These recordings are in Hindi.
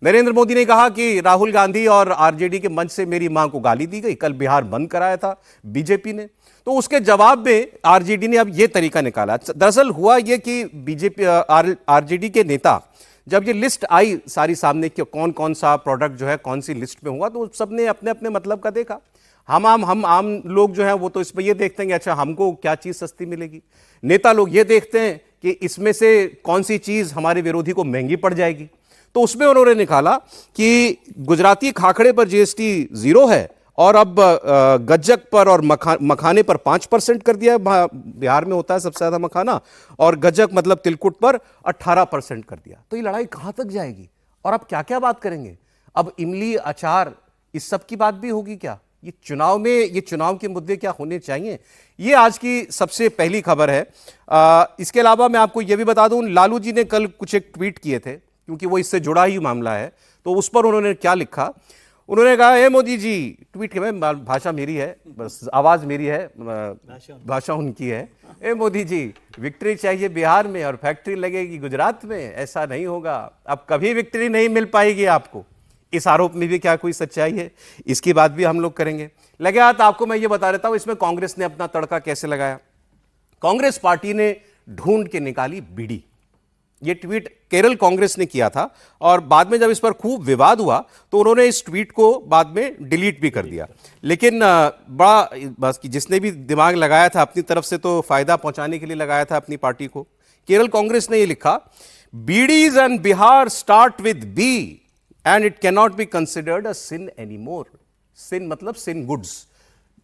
नरेंद्र मोदी ने कहा कि राहुल गांधी और आरजेडी के मंच से मेरी मां को गाली दी गई, कल बिहार बंद कराया था बीजेपी ने। तो उसके जवाब में आरजेडी ने अब यह तरीका निकाला। दरअसल हुआ यह कि बीजेपी आरजेडी के नेता, जब ये लिस्ट आई सारी सामने कि कौन कौन सा प्रोडक्ट जो है कौन सी लिस्ट में हुआ, तो सबने अपने अपने मतलब का देखा। हम आम लोग जो हैं वो तो इस पर ये देखते हैं कि अच्छा हमको क्या चीज़ सस्ती मिलेगी। नेता लोग ये देखते हैं कि इसमें से कौन सी चीज़ हमारे विरोधी को महंगी पड़ जाएगी। तो उसमें उन्होंने निकाला कि गुजराती खाखड़े पर जीएसटी 0 है और अब गज्जक पर और मखाने पर 5% कर दिया है। बिहार में होता है सबसे ज़्यादा मखाना, और गज्जक मतलब तिलकुट पर 18% कर दिया। तो ये लड़ाई कहाँ तक जाएगी और अब क्या क्या बात करेंगे? अब इमली, अचार, इस सब की बात भी होगी क्या? ये चुनाव के मुद्दे क्या होने चाहिए? ये आज की सबसे पहली खबर है। इसके अलावा मैं आपको ये भी बता दूं, लालू जी ने कल कुछ एक ट्वीट किए थे, क्योंकि वो इससे जुड़ा ही मामला है। तो उस पर उन्होंने क्या लिखा? उन्होंने कहा, ए मोदी जी, ट्वीट में भाषा मेरी है, बस आवाज मेरी है, भाषा उनकी है। ए मोदी जी, विक्ट्री चाहिए बिहार में और फैक्ट्री लगेगी गुजरात में, ऐसा नहीं होगा, अब कभी विक्ट्री नहीं मिल पाएगी आपको। इस आरोप में भी क्या कोई सच्चाई है? इसकी बात भी हम लोग करेंगे। लगे हाथ आपको मैं ये बता देता हूं इसमें कांग्रेस ने अपना तड़का कैसे लगाया। कांग्रेस पार्टी ने ढूंढ के निकाली बीड़ी। ये ट्वीट केरल कांग्रेस ने किया था और बाद में जब इस पर खूब विवाद हुआ तो उन्होंने इस ट्वीट को बाद में डिलीट भी कर दिया। लेकिन बड़ा बस कि जिसने भी दिमाग लगाया था अपनी तरफ से तो फायदा पहुंचाने के लिए लगाया था अपनी पार्टी को। केरल कांग्रेस ने ये लिखा, bidis and Bihar start with B and it cannot be considered a sin anymore. Sin मतलब सिन गुड्स,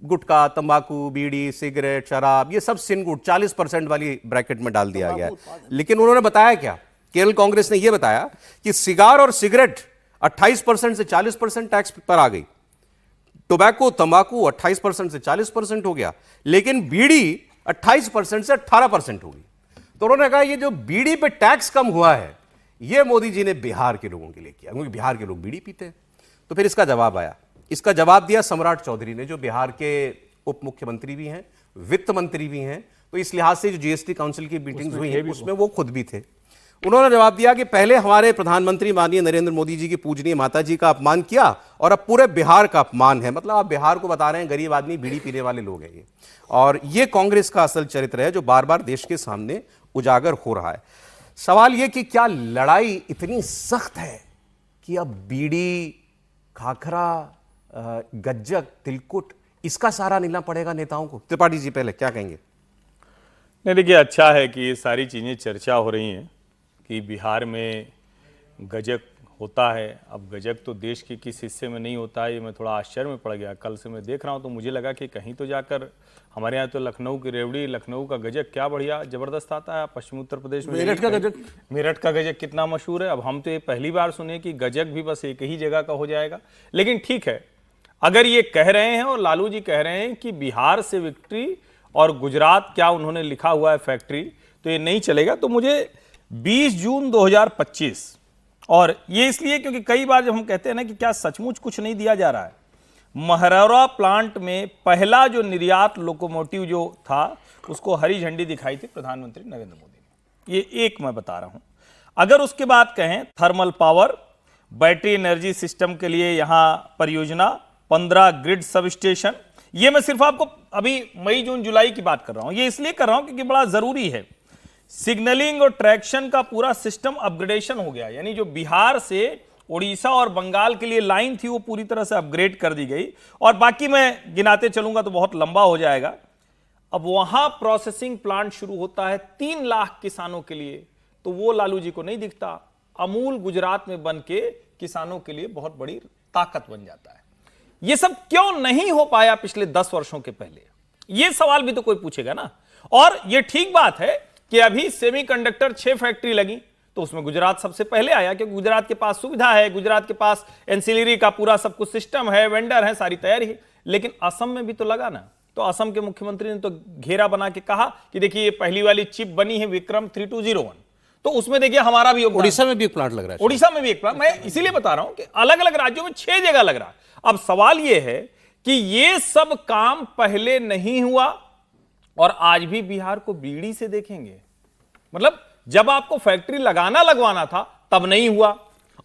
गुटखा, तंबाकू, बीड़ी, सिगरेट, शराब, ये सब सिन गुड 40% वाली ब्रैकेट में डाल दिया गया है। लेकिन उन्होंने बताया क्या? केरल कांग्रेस ने यह बताया कि सिगार और सिगरेट 28% से 40% टैक्स पर आ गई, टोबैको, तंबाकू 28% से 40% हो गया, लेकिन बीड़ी 28% से 18% होगी। तो उन्होंने कहा ये जो बीड़ी पे टैक्स कम हुआ है ये मोदी जी ने बिहार के लोगों के लिए किया, क्योंकि बिहार के लोग बीड़ी पीते हैं। तो फिर इसका जवाब आया। इसका जवाब दिया सम्राट चौधरी ने, जो बिहार के उप मुख्यमंत्री भी हैं, वित्त मंत्री भी हैं। तो इस लिहाज से जो जीएसटी काउंसिल की मीटिंग्स हुई हैं उसमें वो खुद भी थे। उन्होंने जवाब दिया कि पहले हमारे प्रधानमंत्री माननीय नरेंद्र मोदी जी की पूजनीय माता जी का अपमान किया और अब पूरे बिहार का अपमान है। मतलब आप बिहार को बता रहे हैं गरीब आदमी, बीड़ी पीने वाले लोग हैं ये। और ये कांग्रेस का असल चरित्र है जो बार बार देश के सामने उजागर हो रहा है। सवाल यह कि क्या लड़ाई इतनी सख्त है कि अब बीड़ी, खाखरा, गज्जक, तिलकुट, इसका सहारा लेना पड़ेगा नेताओं को? त्रिपाठी जी पहले क्या कहेंगे? नहीं, देखिए, अच्छा है कि ये सारी चीज़ें चर्चा हो रही हैं कि बिहार में गजक होता है। अब गजक तो देश के किस हिस्से में नहीं होता है, ये मैं थोड़ा आश्चर्य में पड़ गया। कल से मैं देख रहा हूँ तो मुझे लगा कि कहीं तो जाकर, हमारे यहाँ तो लखनऊ की रेवड़ी, लखनऊ का गजक क्या बढ़िया ज़बरदस्त आता है। पश्चिमी उत्तर प्रदेश में मेरठ का गजक कितना मशहूर है। अब हम तो ये पहली बार सुने कि गजक भी बस एक ही जगह का हो जाएगा। लेकिन ठीक है, अगर ये कह रहे हैं और लालू जी कह रहे हैं कि बिहार से विक्ट्री और गुजरात क्या उन्होंने लिखा हुआ है फैक्ट्री, तो ये नहीं चलेगा। तो मुझे 20 जून 2025, और ये इसलिए क्योंकि कई बार जब हम कहते हैं ना कि क्या सचमुच कुछ नहीं दिया जा रहा है, महरौरा प्लांट में पहला जो निर्यात लोकोमोटिव जो था उसको हरी झंडी दिखाई थी प्रधानमंत्री नरेंद्र मोदी ने। ये एक मैं बता रहा हूं। अगर उसके बाद कहें thermal power, battery energy system के लिए यहां परियोजना, 15 ग्रिड सब स्टेशन, ये मैं सिर्फ आपको अभी मई जून जुलाई की बात कर रहा हूं। ये इसलिए कर रहा हूं क्योंकि बड़ा जरूरी है। सिग्नलिंग और ट्रैक्शन का पूरा सिस्टम अपग्रेडेशन हो गया, यानी जो बिहार से उड़ीसा और बंगाल के लिए लाइन थी वो पूरी तरह से अपग्रेड कर दी गई। और बाकी मैं गिनाते चलूंगा तो बहुत लंबा हो जाएगा। अब वहां प्रोसेसिंग प्लांट शुरू होता है 3 लाख किसानों के लिए, तो वो लालू जी को नहीं दिखता। अमूल गुजरात में बन के किसानों के लिए बहुत बड़ी ताकत बन जाता है। ये सब क्यों नहीं हो पाया पिछले 10 वर्षों के पहले? ये सवाल भी तो कोई पूछेगा ना। और ये ठीक बात है कि अभी सेमीकंडक्टर 6 फैक्ट्री लगी, तो उसमें गुजरात सबसे पहले आया, क्योंकि गुजरात के पास सुविधा है, गुजरात के पास एंसिलरी का पूरा सब कुछ सिस्टम है, वेंडर है, सारी तैयारी है। लेकिन असम में भी तो लगा ना। तो असम के मुख्यमंत्री ने तो घेरा बना के कहा कि देखिए ये पहली वाली चिप बनी है विक्रम 3201, तो उसमें देखिए हमारा भी योगदान। उड़ीसा में भी एक प्लांट लग रहा है। उड़ीसा में भी एक प्लांट, मैं इसीलिए बता रहा हूं कि अलग अलग राज्यों में 6 जगह लग रहा है। अब सवाल यह है कि ये सब काम पहले नहीं हुआ और आज भी बिहार को बीड़ी से देखेंगे। मतलब जब आपको फैक्ट्री लगवाना था तब नहीं हुआ,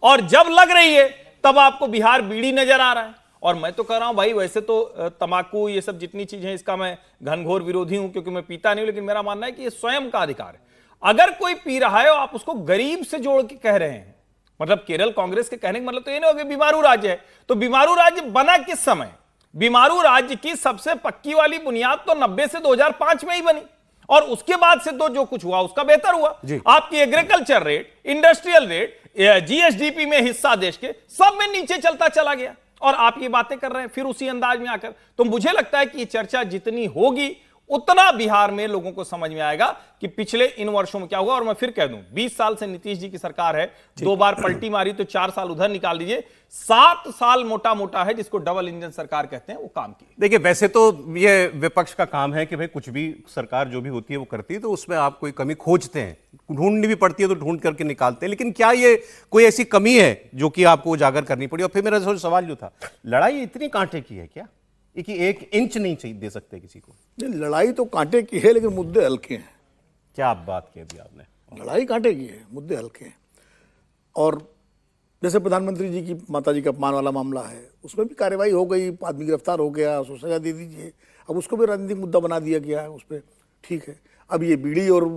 और जब लग रही है तब आपको बिहार बीड़ी नजर आ रहा है। और मैं तो कह रहा हूं भाई, वैसे तो तंबाकू ये सब जितनी चीजें इसका मैं घनघोर विरोधी हूं, क्योंकि मैं पीता नहीं हूं, लेकिन मेरा मानना है कि ये स्वयं का अधिकार है। अगर कोई पी रहा है और आप उसको गरीब से जोड़ के कह रहे हैं, मतलब केरल कांग्रेस के कहने का मतलब तो ये नहीं होगा बीमारू राज्य है। तो बीमारू राज्य बना किस समय? बीमारू राज्य की सबसे पक्की वाली बुनियाद तो 90 से 2005 में ही बनी, और उसके बाद से तो जो कुछ हुआ उसका बेहतर हुआ। आपकी agriculture rate, industrial rate, GSDP में हिस्सा देश के सब में नीचे चलता चला गया, और आप ये बातें कर रहे हैं फिर उसी अंदाज में आकर। तो मुझे लगता है कि ये चर्चा जितनी होगी उतना बिहार में लोगों को समझ में आएगा कि पिछले इन वर्षों में क्या हुआ। और मैं फिर कह दूं, 20 साल से नीतीश जी की सरकार है, 2 बार पलटी मारी तो 4 साल उधर निकाल दीजिए, 7 साल मोटा मोटा है जिसको डबल इंजन सरकार कहते हैं, वो काम की। देखिए, वैसे तो ये विपक्ष का काम है कि भाई कुछ भी सरकार जो भी होती है वो करती है, तो उसमें आप कोई कमी खोजते हैं, ढूंढनी भी पड़ती है तो ढूंढ करके निकालते हैं। लेकिन क्या ये कोई ऐसी कमी है जो कि आपको उजागर करनी पड़ी? और फिर मेरा सवाल जो था, लड़ाई इतनी कांटे की है क्या कि 1 इंच नहीं चाहिए दे सकते किसी को? नहीं, लड़ाई तो कांटे की है लेकिन मुद्दे हल्के हैं। क्या आप बात कह दी आपने? लड़ाई कांटे की है, मुद्दे हल्के हैं। और जैसे प्रधानमंत्री जी की माता जी का अपमान वाला मामला है, उसमें भी कार्रवाई हो गई, आदमी गिरफ्तार हो गया, उसको सजा दे दीजिए। अब उसको भी राजनीतिक मुद्दा बना दिया गया है, उस पर ठीक है। अब ये बीड़ी और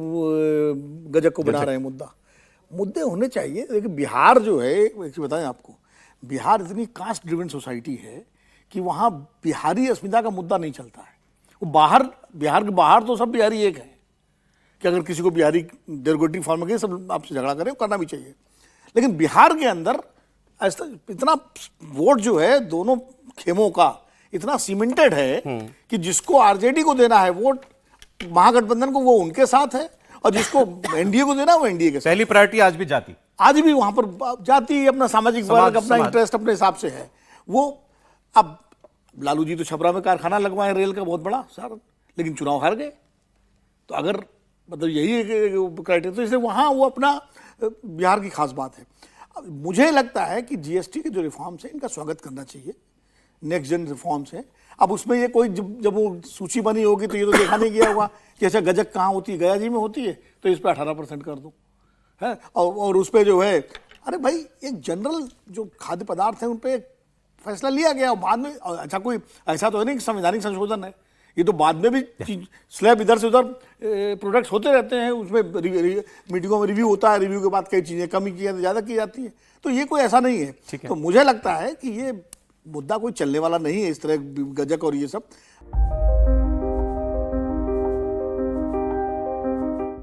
गजक को बना रहे हैं मुद्दा। मुद्दे होने चाहिए। देखिए, बिहार जो है, एक चीज़ बताएं आपको, बिहार इतनी कास्ट ड्रिवन सोसाइटी है कि वहाँ बिहारी अस्मिता का मुद्दा नहीं चलता है। वो बाहर, बिहार के बाहर तो सब बिहारी एक है कि अगर किसी को बिहारी डेरोगेटिव फॉर्म में सब आपसे झगड़ा करें, करना भी चाहिए। लेकिन बिहार के अंदर ऐसा इतना वोट जो है दोनों खेमों का इतना सीमेंटेड है कि जिसको आरजेडी को देना है वोट, महागठबंधन को, वो उनके साथ है, और जिसको एनडीए को देना है वो एनडीए के साथ। पहली प्रायोरिटी आज भी जाति, आज भी वहां पर जाति, अपना सामाजिक वर्ग, अपना इंटरेस्ट अपने हिसाब से है वो। अब लालू जी तो छपरा में कारखाना लगवाए रेल का बहुत बड़ा सारा, लेकिन चुनाव हार गए। तो अगर मतलब यही क्राइटेरिया, तो इसलिए वहाँ वो अपना बिहार की खास बात है। अब मुझे लगता है कि जीएसटी के जो रिफॉर्म्स हैं इनका स्वागत करना चाहिए, नेक्स्ट जन रिफॉर्म्स हैं। अब उसमें ये कोई जब वो सूची बनी होगी तो ये तो देखा नहीं गया हुआ कि अच्छा गजक कहाँ होती है, गया जी में होती है, तो इस पर 18% कर दो है। और उस पर जो है, अरे भाई एक जनरल जो खाद्य पदार्थ हैं उन पर फैसला लिया गया, और बाद में अच्छा कोई ऐसा तो है नहीं कि संवैधानिक संशोधन है, ये तो बाद में भी स्लैब इधर से उधर प्रोडक्ट्स होते रहते हैं, उसमें मीटिंगों में रिव्यू होता है, रिव्यू के बाद कई चीज़ें कमी की जाती, ज़्यादा की जाती है। तो ये कोई ऐसा नहीं है। तो मुझे लगता है कि ये मुद्दा कोई चलने वाला नहीं है, इस तरह गजक और ये सब।